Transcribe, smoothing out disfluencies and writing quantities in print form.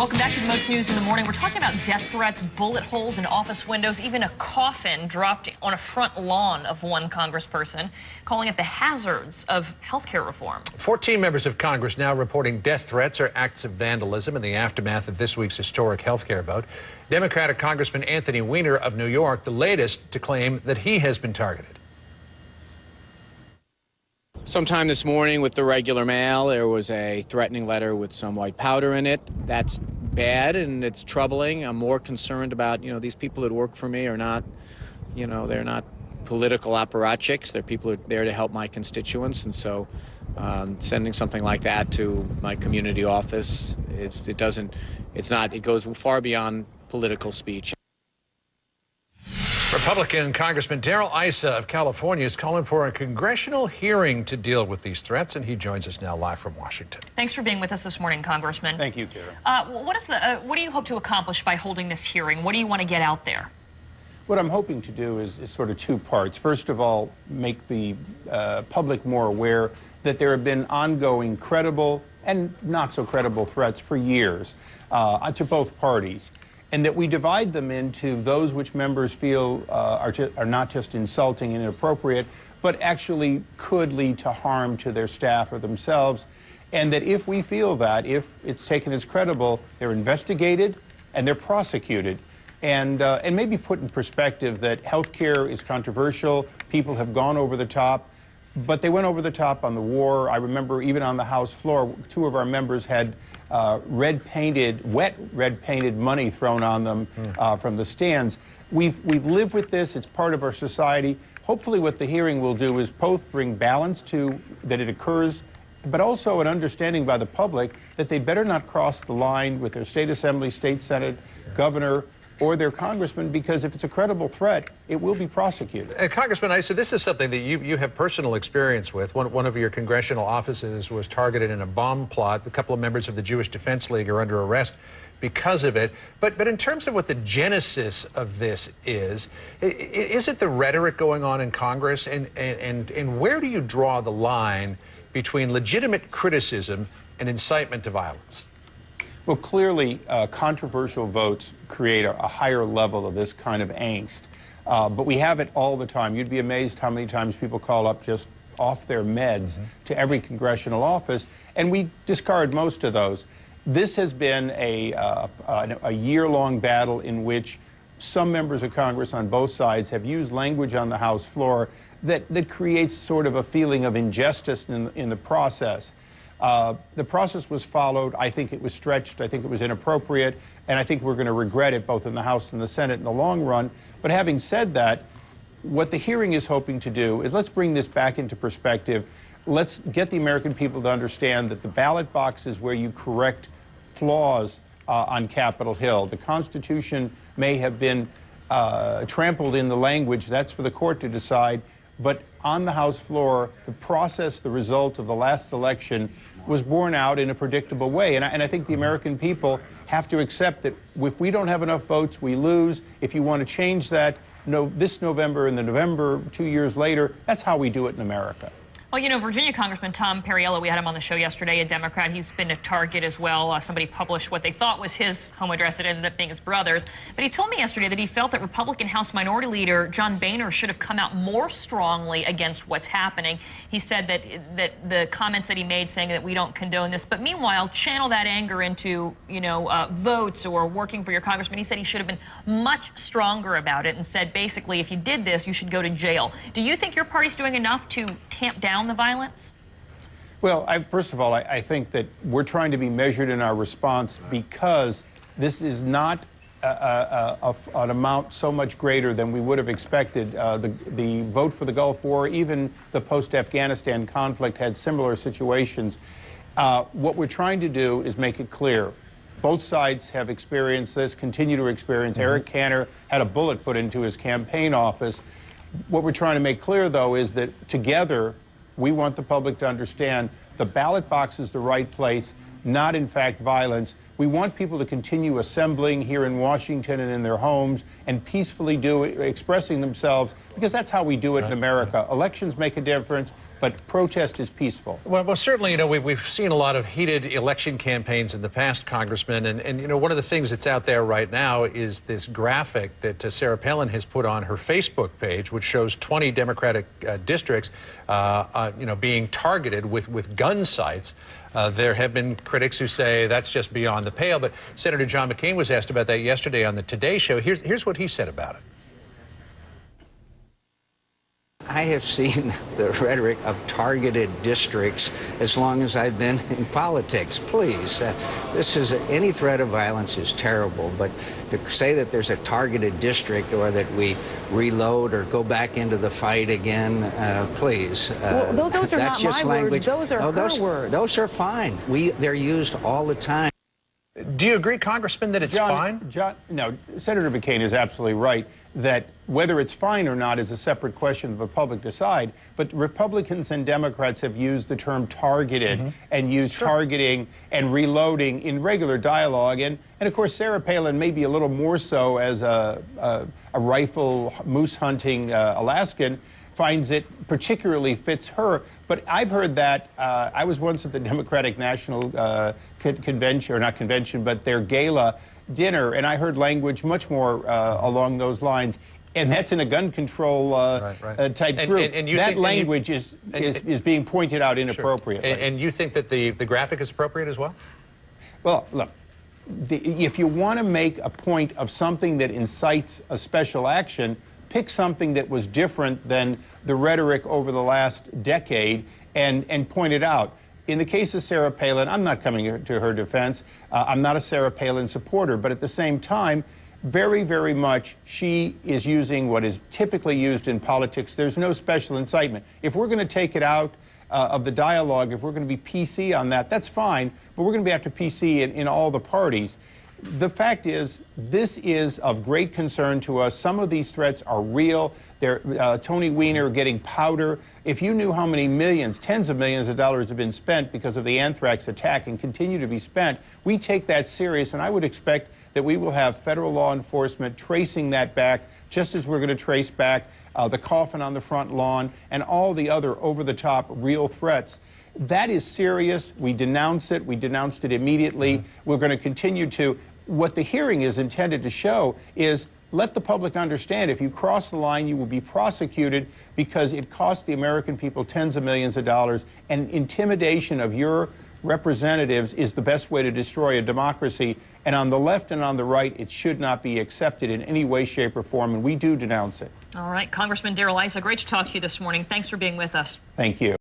Welcome back to the most news in the morning. We're talking about death threats, bullet holes in office windows, even a coffin dropped on a front lawn of one congressperson, calling it the hazards of health care reform. 14 members of Congress now reporting death threats or acts of vandalism in the aftermath of this week's historic health care vote. Democratic Congressman Anthony Weiner of New York, the latest to claim that he has been targeted. Sometime this morning with the regular mail, there was a threatening letter with some white powder in it. That's bad and it's troubling. I'm more concerned about, these people that work for me are not, they're not political apparatchiks. They're people who are there to help my constituents. And so sending something like that to my community office, it goes far beyond political speech. Republican Congressman Darrell Issa of California is calling for a congressional hearing to deal with these threats, and he joins us now live from Washington. Thanks for being with us this morning, Congressman. Thank you, Kara. What do you hope to accomplish by holding this hearing? What do you want to get out there? What I'm hoping to do is sort of two parts. First of all, make the public more aware that there have been ongoing credible and not so credible threats for years to both parties, and that we divide them into those which members feel are not just insulting and inappropriate, but actually could lead to harm to their staff or themselves, and that if we feel that, if it's taken as credible, they're investigated and they're prosecuted. And maybe put in perspective that health care is controversial, people have gone over the top, but they went over the top on the war. I remember even on the House floor, two of our members had wet red-painted money thrown on them from the stands. We've lived with this. It's part of our society. Hopefully what the hearing will do is both bring balance to that it occurs, but also an understanding by the public that they better not cross the line with their state assembly, state senate, governor, or their congressman, because if it's a credible threat, it will be prosecuted. Congressman Issa, this is something that you have personal experience with. One of your congressional offices was targeted in a bomb plot. A couple of members of the Jewish Defense League are under arrest because of it. But in terms of what the genesis of this is it the rhetoric going on in Congress? And where do you draw the line between legitimate criticism and incitement to violence? Well, clearly, controversial votes create a higher level of this kind of angst. But we have it all the time. You'd be amazed how many times people call up just off their meds to every congressional office, and we discard most of those. This has been a year-long battle in which some members of Congress on both sides have used language on the House floor that creates sort of a feeling of injustice in the process. The process was followed. I think it was stretched. I think it was inappropriate. And I think we're going to regret it both in the House and the Senate in the long run. But having said that, what the hearing is hoping to do is let's bring this back into perspective. Let's get the American people to understand that the ballot box is where you correct flaws on Capitol Hill. The Constitution may have been trampled in the language. That's for the court to decide. But on the House floor, the process, the result of the last election was borne out in a predictable way. And I think the American people have to accept that if we don't have enough votes, we lose. If you want to change that, this November and the November 2 years later, that's how we do it in America. Well, Virginia Congressman Tom Perriello, we had him on the show yesterday, a Democrat. He's been a target as well. Somebody published what they thought was his home address. It ended up being his brother's. But he told me yesterday that he felt that Republican House Minority Leader John Boehner should have come out more strongly against what's happening. He said that the comments that he made saying that we don't condone this, but meanwhile, channel that anger into, votes or working for your congressman. He said he should have been much stronger about it and said, basically, if you did this, you should go to jail. Do you think your party's doing enough to tamp down the violence? Well, first of all, I think that we're trying to be measured in our response because this is not an amount so much greater than we would have expected. The vote for the Gulf War, even the post-Afghanistan conflict had similar situations. What we're trying to do is make it clear. Both sides have experienced this, continue to experience. Eric Cantor had a bullet put into his campaign office. What we're trying to make clear, though, is that together, we want the public to understand the ballot box is the right place, not, in fact, violence. We want people to continue assembling here in Washington and in their homes and peacefully expressing themselves, because that's how we do it in America. Elections make a difference. but protest is peaceful. Well, certainly, you know, we've seen a lot of heated election campaigns in the past, Congressman, and you know, one of the things that's out there right now is this graphic that Sarah Palin has put on her Facebook page, which shows 20 Democratic districts, you know, being targeted with gun sights. There have been critics who say that's just beyond the pale, but Senator John McCain was asked about that yesterday on the Today Show. Here's what he said about it. I have seen the rhetoric of targeted districts as long as I've been in politics. Please, any threat of violence is terrible, but to say that there's a targeted district or that we reload or go back into the fight again, please. Well, those are that's not just my language. words. Those are her words. Those are fine. They're used all the time. Do you agree, Congressman, that it's fine? No, Senator McCain is absolutely right that whether it's fine or not is a separate question the public decide. But Republicans and Democrats have used the term targeted and used targeting and reloading in regular dialogue. And of course, Sarah Palin may be a little more so as a rifle moose hunting Alaskan, finds it particularly fits her. But I've heard that. I was once at the Democratic National Convention, or not convention, but their gala dinner, and I heard language much more along those lines. And that's in a gun control type group. And that language is being pointed out inappropriately. Sure. And you think that the graphic is appropriate as well? Well, look, if you want to make a point of something that incites a special action, pick something that was different than the rhetoric over the last decade and point it out. In the case of Sarah Palin, I'm not coming to her defense. I'm not a Sarah Palin supporter, but at the same time, very, very much she is using what is typically used in politics. There's no special incitement. If we're going to take it out of the dialogue, if we're going to be PC on that, that's fine, but we're going to be after PC in all the parties. The fact is, this is of great concern to us. Some of these threats are real. Tony Weiner getting powder. If you knew how many millions, tens of millions of dollars have been spent because of the anthrax attack and continue to be spent, we take that serious, and I would expect that we will have federal law enforcement tracing that back, just as we're going to trace back the coffin on the front lawn and all the other over-the-top real threats. That is serious. We denounce it. We denounced it immediately. We're going to continue to. What the hearing is intended to show is let the public understand if you cross the line, you will be prosecuted because it costs the American people tens of millions of dollars, and intimidation of your representatives is the best way to destroy a democracy. And on the left and on the right, it should not be accepted in any way, shape, or form, and we do denounce it. All right, Congressman Darrell Issa, great to talk to you this morning. Thanks for being with us. Thank you.